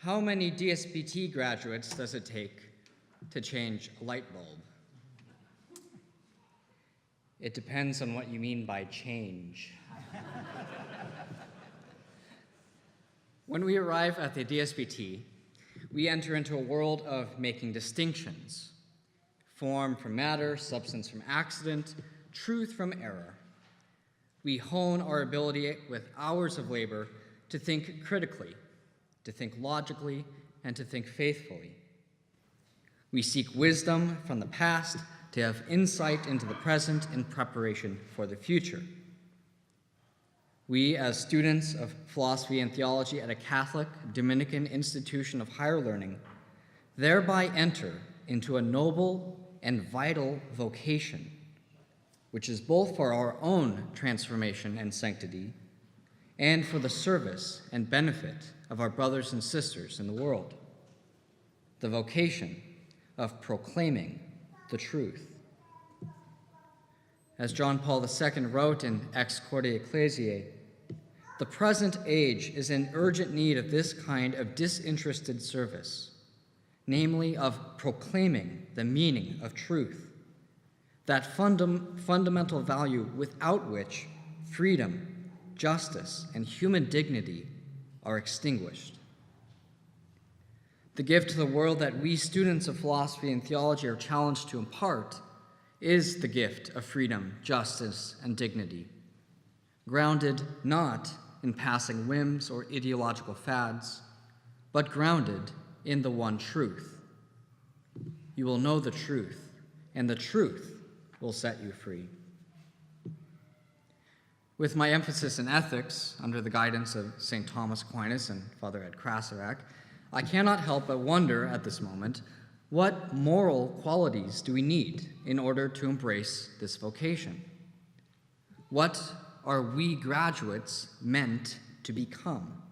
How many DSPT graduates does it take to change a light bulb? It depends on what you mean by change. When we arrive at the DSPT, we enter into a world of making distinctions: form from matter, substance from accident, truth from error. We hone our ability with hours of labor to think critically, to think logically, and to think faithfully. We seek wisdom from the past to have insight into the present in preparation for the future. We, as students of philosophy and theology at a Catholic Dominican institution of higher learning, thereby enter into a noble and vital vocation, which is both for our own transformation and sanctity and for the service and benefit of our brothers and sisters in the world: the vocation of proclaiming the truth. As John Paul II wrote in Ex Corde Ecclesiae, the present age is in urgent need of this kind of disinterested service, namely of proclaiming the meaning of truth, that fundamental value without which freedom, justice, and human dignity are extinguished. The gift to the world that we students of philosophy and theology are challenged to impart is the gift of freedom, justice, and dignity, grounded not in passing whims or ideological fads, but grounded in the one truth. You will know the truth, and the truth will set you free. With my emphasis in ethics, under the guidance of St. Thomas Aquinas and Father Ed Krasavac, I cannot help but wonder at this moment, what moral qualities do we need in order to embrace this vocation? What are we graduates meant to become?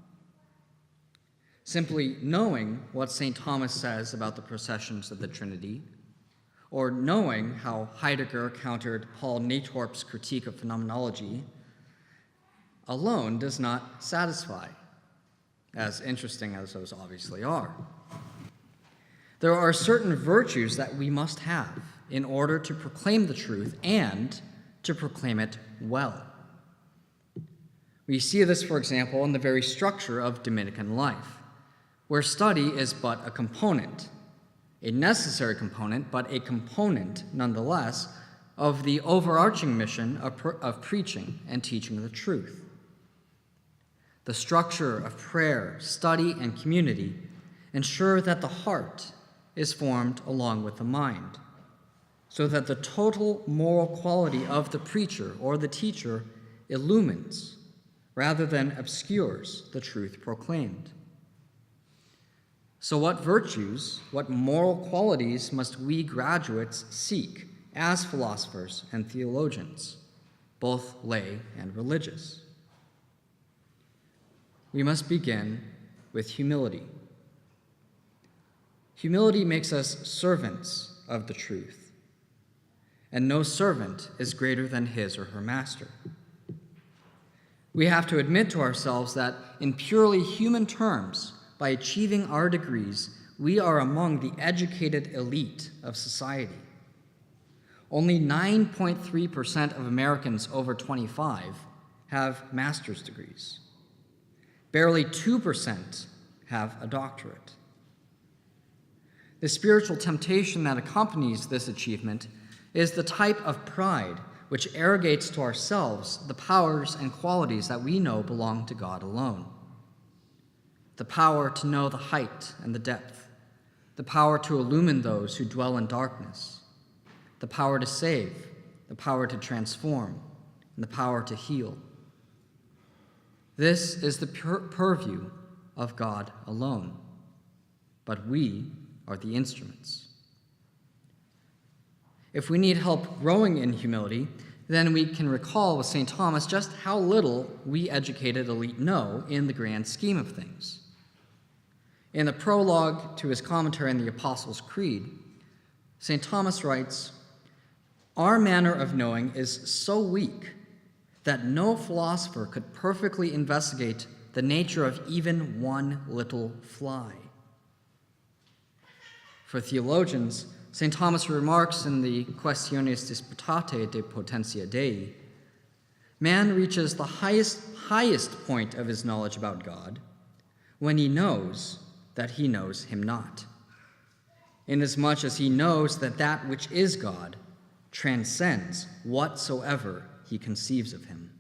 Simply knowing what St. Thomas says about the processions of the Trinity, or knowing how Heidegger countered Paul Natorp's critique of phenomenology, alone does not satisfy, as interesting as those obviously are. There are certain virtues that we must have in order to proclaim the truth and to proclaim it well. We see this, for example, in the very structure of Dominican life, where study is but a component, a necessary component, but a component nonetheless, of the overarching mission of preaching and teaching the truth. The structure of prayer, study, and community ensure that the heart is formed along with the mind, so that the total moral quality of the preacher or the teacher illumines rather than obscures the truth proclaimed. So what virtues, what moral qualities must we graduates seek as philosophers and theologians, both lay and religious? We must begin with humility. Humility makes us servants of the truth, and no servant is greater than his or her master. We have to admit to ourselves that in purely human terms, by achieving our degrees, we are among the educated elite of society. Only 9.3% of Americans over 25 have master's degrees. Barely 2% have a doctorate. The spiritual temptation that accompanies this achievement is the type of pride which arrogates to ourselves the powers and qualities that we know belong to God alone. The power to know the height and the depth, the power to illumine those who dwell in darkness, the power to save, the power to transform, and the power to heal. This is the purview of God alone, but we are the instruments. If we need help growing in humility, then we can recall with St. Thomas just how little we educated elite know in the grand scheme of things. In the prologue to his commentary on the Apostles' Creed, St. Thomas writes, "Our manner of knowing is so weak that no philosopher could perfectly investigate the nature of even one little fly. For theologians, St. Thomas remarks in the Questiones Disputate de Potentia Dei, man reaches the highest point of his knowledge about God when he knows that he knows him not, inasmuch as he knows that that which is God transcends whatsoever he conceives of him.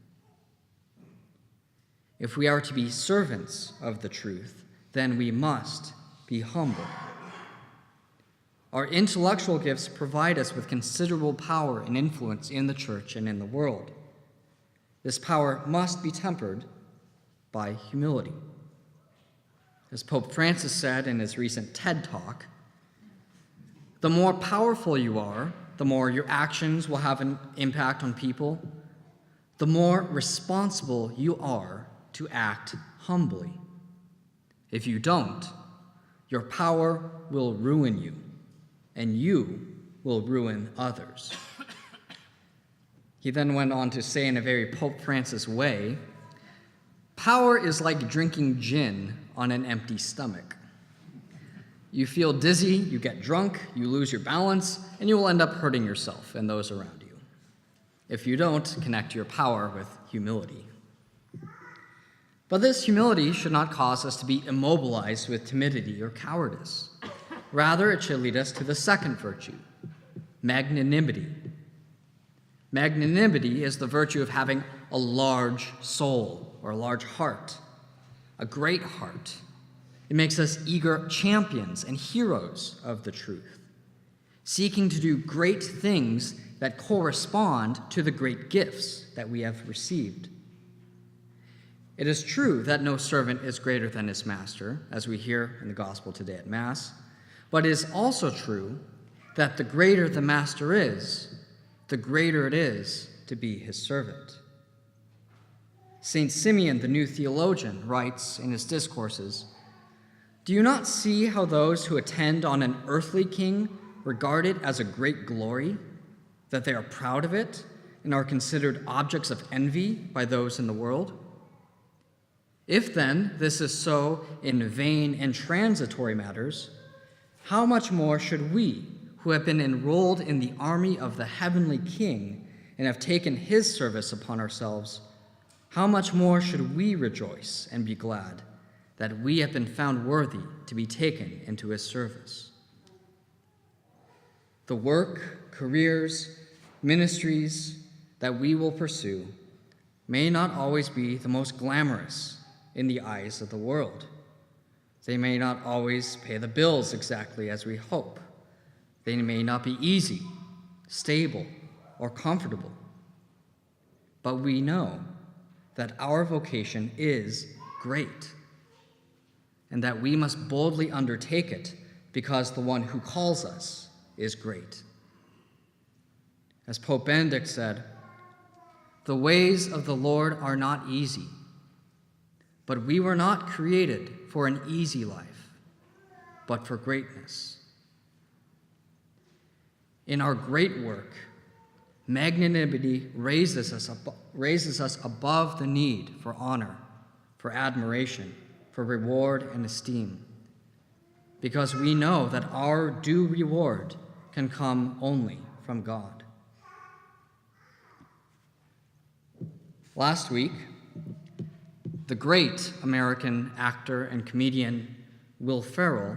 If we are to be servants of the truth, then we must be humble. Our intellectual gifts provide us with considerable power and influence in the church and in the world. This power must be tempered by humility. As Pope Francis said in his recent TED Talk, the more powerful you are, the more your actions will have an impact on people, the more responsible you are to act humbly. If you don't, your power will ruin you, and you will ruin others. He then went on to say in a very Pope Francis way, power is like drinking gin on an empty stomach. You feel dizzy, you get drunk, you lose your balance, and you will end up hurting yourself and those around you, if you don't connect your power with humility. But this humility should not cause us to be immobilized with timidity or cowardice. Rather, it should lead us to the second virtue, magnanimity. Magnanimity is the virtue of having a large soul or a large heart, a great heart. It makes us eager champions and heroes of the truth, seeking to do great things that correspond to the great gifts that we have received. It is true that no servant is greater than his master, as we hear in the gospel today at Mass, but it is also true that the greater the master is, the greater it is to be his servant. St. Simeon, the new theologian, writes in his discourses, "Do you not see how those who attend on an earthly king regard it as a great glory, that they are proud of it and are considered objects of envy by those in the world? If then this is so in vain and transitory matters, how much more should we, who have been enrolled in the army of the heavenly King and have taken his service upon ourselves, how much more should we rejoice and be glad that we have been found worthy to be taken into his service?" The work, careers, ministries that we will pursue may not always be the most glamorous in the eyes of the world. They may not always pay the bills exactly as we hope. They may not be easy, stable, or comfortable. But we know that our vocation is great, and that we must boldly undertake it because the one who calls us is great. As Pope Benedict said, "The ways of the Lord are not easy, but we were not created for an easy life, but for greatness." In our great work, magnanimity raises us above the need for honor, for admiration, for reward and esteem, because we know that our due reward can come only from God. Last week, the great American actor and comedian Will Ferrell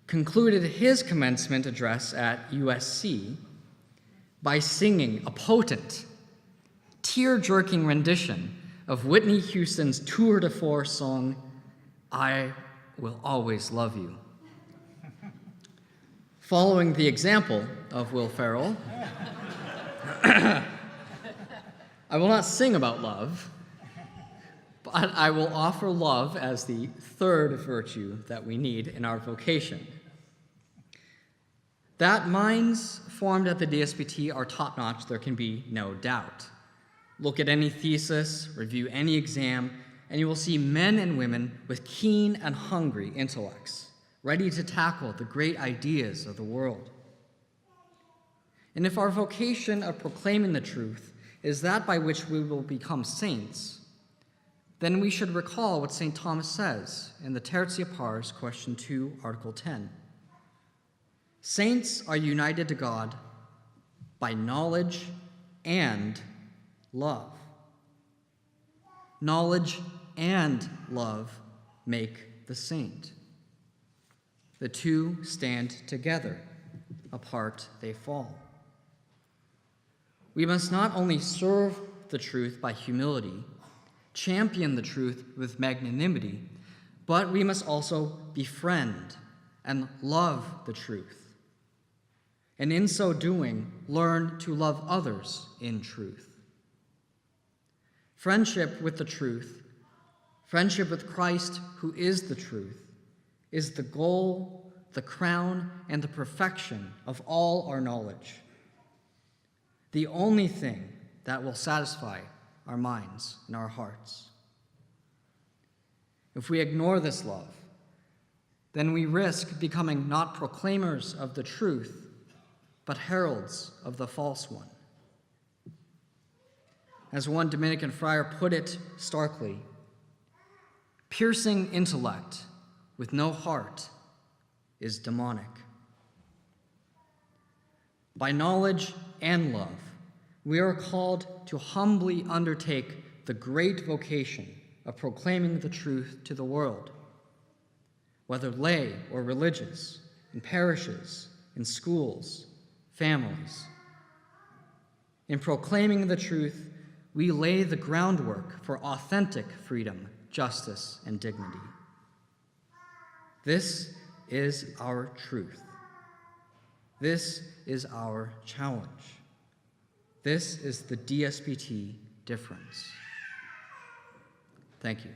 concluded his commencement address at USC by singing a potent, tear-jerking rendition of Whitney Houston's tour de force song, "I Will Always Love You." Following the example of Will Ferrell, I will not sing about love, but I will offer love as the third virtue that we need in our vocation. That minds formed at the DSPT are top-notch, there can be no doubt. Look at any thesis, review any exam, and you will see men and women with keen and hungry intellects, ready to tackle the great ideas of the world. And if our vocation of proclaiming the truth is that by which we will become saints, then we should recall what St. Thomas says in the Tertia Pars, question 2, article 10. Saints are united to God by knowledge and love. Knowledge and love make the saint. The two stand together. Apart they fall. We must not only serve the truth by humility, champion the truth with magnanimity, but we must also befriend and love the truth. And in so doing, learn to love others in truth. Friendship with the truth, friendship with Christ, who is the truth, is the goal, the crown, and the perfection of all our knowledge. The only thing that will satisfy our minds and our hearts. If we ignore this love, then we risk becoming not proclaimers of the truth, but heralds of the false one. As one Dominican friar put it starkly, piercing intellect with no heart is demonic. By knowledge and love, we are called to humbly undertake the great vocation of proclaiming the truth to the world, whether lay or religious, in parishes, in schools, families. In proclaiming the truth, we lay the groundwork for authentic freedom, justice, and dignity. This is our truth. This is our challenge. This is the DSPT difference. Thank you.